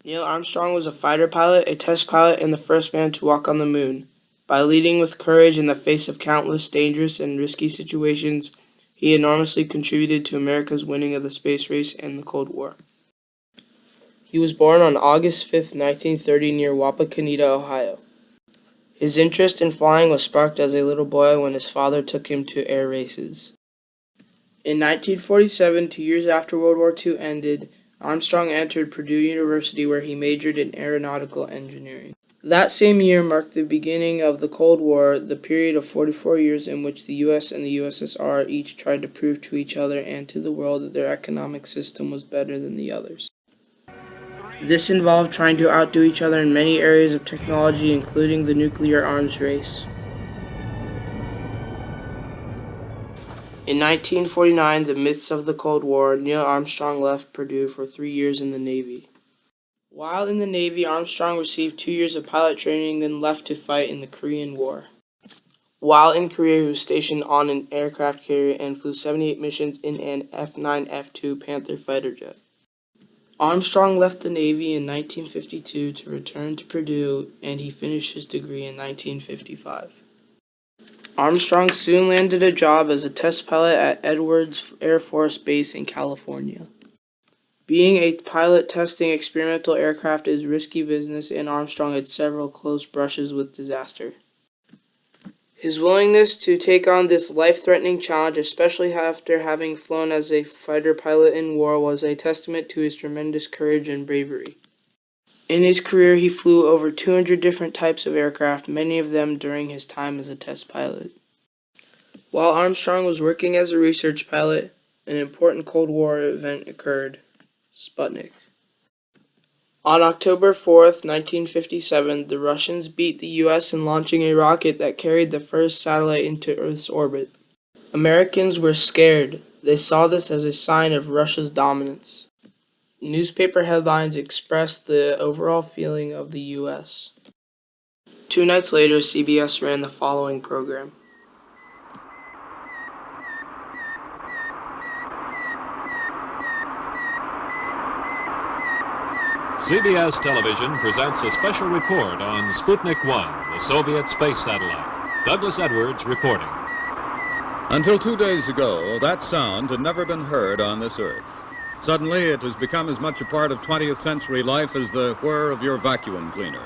Neil Armstrong was a fighter pilot, a test pilot, and the first man to walk on the moon. By leading with courage in the face of countless dangerous and risky situations, he enormously contributed to America's winning of the space race and the Cold War. He was born on August 5, 1930, near Wapakoneta, Ohio. His interest in flying was sparked as a little boy when his father took him to air races. In 1947, 2 years after World War II ended, Armstrong entered Purdue University where he majored in aeronautical engineering. That same year marked the beginning of the Cold War, the period of 44 years in which the US and the USSR each tried to prove to each other and to the world that their economic system was better than the others. This involved trying to outdo each other in many areas of technology, including the nuclear arms race. In 1949, the midst of the Cold War, Neil Armstrong left Purdue for 3 years in the Navy. While in the Navy, Armstrong received 2 years of pilot training, then left to fight in the Korean War. While in Korea, he was stationed on an aircraft carrier and flew 78 missions in an F-9F2 Panther fighter jet. Armstrong left the Navy in 1952 to return to Purdue, and he finished his degree in 1955. Armstrong soon landed a job as a test pilot at Edwards Air Force Base in California. Being a pilot testing experimental aircraft is risky business, and Armstrong had several close brushes with disaster. His willingness to take on this life-threatening challenge, especially after having flown as a fighter pilot in war, was a testament to his tremendous courage and bravery. In his career, he flew over 200 different types of aircraft, many of them during his time as a test pilot. While Armstrong was working as a research pilot, an important Cold War event occurred: Sputnik. On October 4, 1957, the Russians beat the U.S. in launching a rocket that carried the first satellite into Earth's orbit. Americans were scared. They saw this as a sign of Russia's dominance. Newspaper headlines expressed the overall feeling of the U.S. 2 nights later, CBS ran the following program. CBS Television presents a special report on Sputnik 1, the Soviet space satellite. Douglas Edwards reporting. Until 2 days ago, that sound had never been heard on this earth. Suddenly, it has become as much a part of 20th century life as the whir of your vacuum cleaner.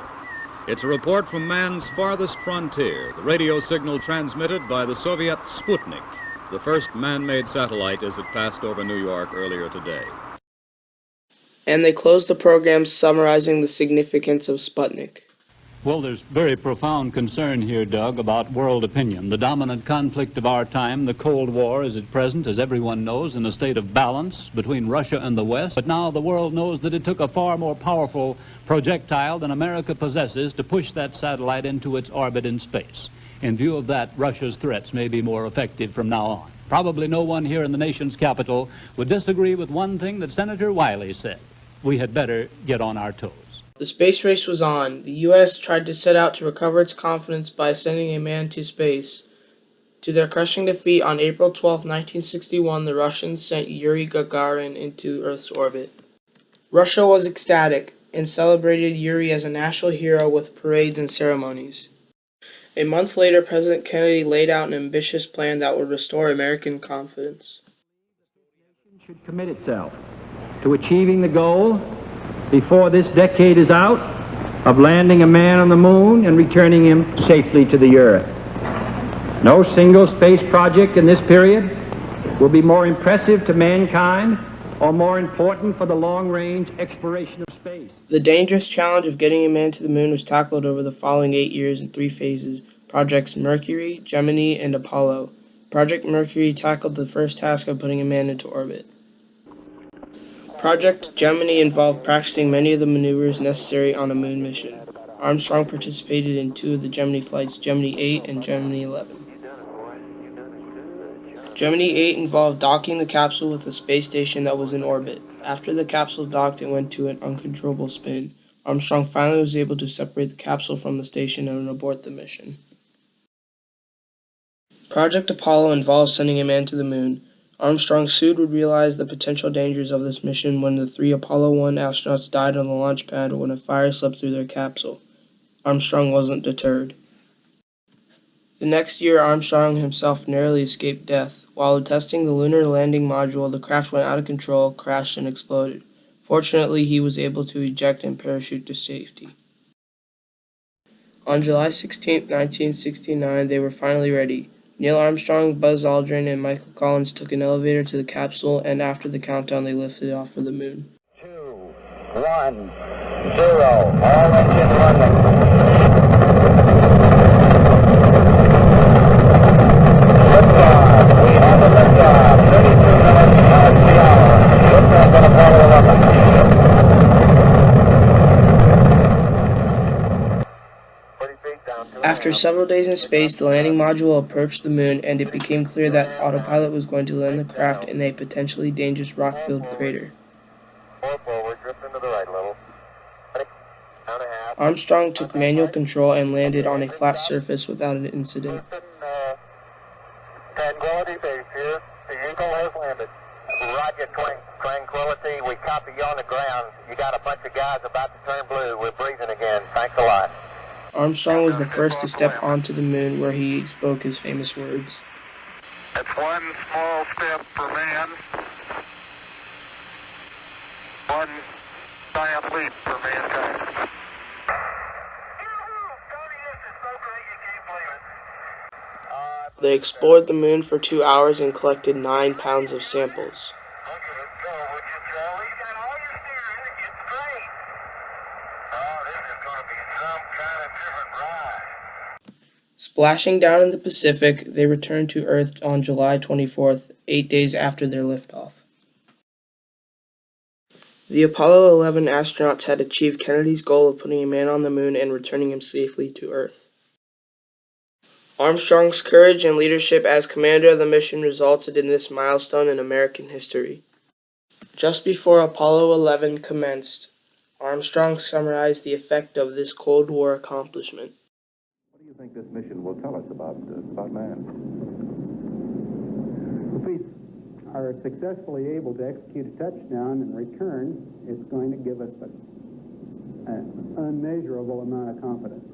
It's a report from man's farthest frontier, the radio signal transmitted by the Soviet Sputnik, the first man-made satellite as it passed over New York earlier today. And they closed the program summarizing the significance of Sputnik. Well, there's very profound concern here, Doug, about world opinion. The dominant conflict of our time, the Cold War, is at present, as everyone knows, in a state of balance between Russia and the West. But now the world knows that it took a far more powerful projectile than America possesses to push that satellite into its orbit in space. In view of that, Russia's threats may be more effective from now on. Probably no one here in the nation's capital would disagree with one thing that Senator Wiley said: we had better get on our toes. The space race was on. The U.S. tried to set out to recover its confidence by sending a man to space. To their crushing defeat, on April 12, 1961, the Russians sent Yuri Gagarin into Earth's orbit. Russia was ecstatic and celebrated Yuri as a national hero with parades and ceremonies. A month later, President Kennedy laid out an ambitious plan that would restore American confidence. Should commit itself to achieving the goal before this decade is out of landing a man on the moon and returning him safely to the earth. No single space project in this period will be more impressive to mankind or more important for the long-range exploration of space. The dangerous challenge of getting a man to the moon was tackled over the following 8 years in 3 phases: Projects Mercury, Gemini, and Apollo. Project Mercury tackled the first task of putting a man into orbit. Project Gemini involved practicing many of the maneuvers necessary on a moon mission. Armstrong participated in 2 of the Gemini flights, Gemini 8 and Gemini 11. Gemini 8 involved docking the capsule with a space station that was in orbit. After the capsule docked, it went to an uncontrollable spin. Armstrong finally was able to separate the capsule from the station and abort the mission. Project Apollo involved sending a man to the moon. Armstrong soon would realize the potential dangers of this mission when the 3 Apollo 1 astronauts died on the launch pad when a fire slipped through their capsule. Armstrong wasn't deterred. The next year, Armstrong himself narrowly escaped death. While testing the lunar landing module, the craft went out of control, crashed, and exploded. Fortunately, he was able to eject and parachute to safety. On July 16, 1969, they were finally ready. Neil Armstrong, Buzz Aldrin, and Michael Collins took an elevator to the capsule, and after the countdown, they lifted off for the moon. 2, 1, 0, all engine running. Liftoff, we have a liftoff, 32 miles per hour. Liftoff on Apollo 11. After several days in space, the landing module approached the moon, and it became clear that autopilot was going to land the craft in a potentially dangerous rock-filled crater. Armstrong took manual control and landed on a flat surface without an incident. Tranquility Base here. The Eagle has landed. Roger, Tranquility. We copy you on the ground. You got a bunch of guys about to turn blue. We're breathing again. Thanks a lot. Armstrong was the first to step onto the moon, where he spoke his famous words. It's one small step for man, one giant leap for mankind. They explored the moon for 2 hours and collected 9 pounds of samples. Splashing down in the Pacific, they returned to Earth on July 24th, 8 days after their liftoff. The Apollo 11 astronauts had achieved Kennedy's goal of putting a man on the moon and returning him safely to Earth. Armstrong's courage and leadership as commander of the mission resulted in this milestone in American history. Just before Apollo 11 commenced, Armstrong summarized the effect of this Cold War accomplishment. What do you think this mission will tell us about man? If we are successfully able to execute a touchdown and return, it's going to give us an unmeasurable amount of confidence.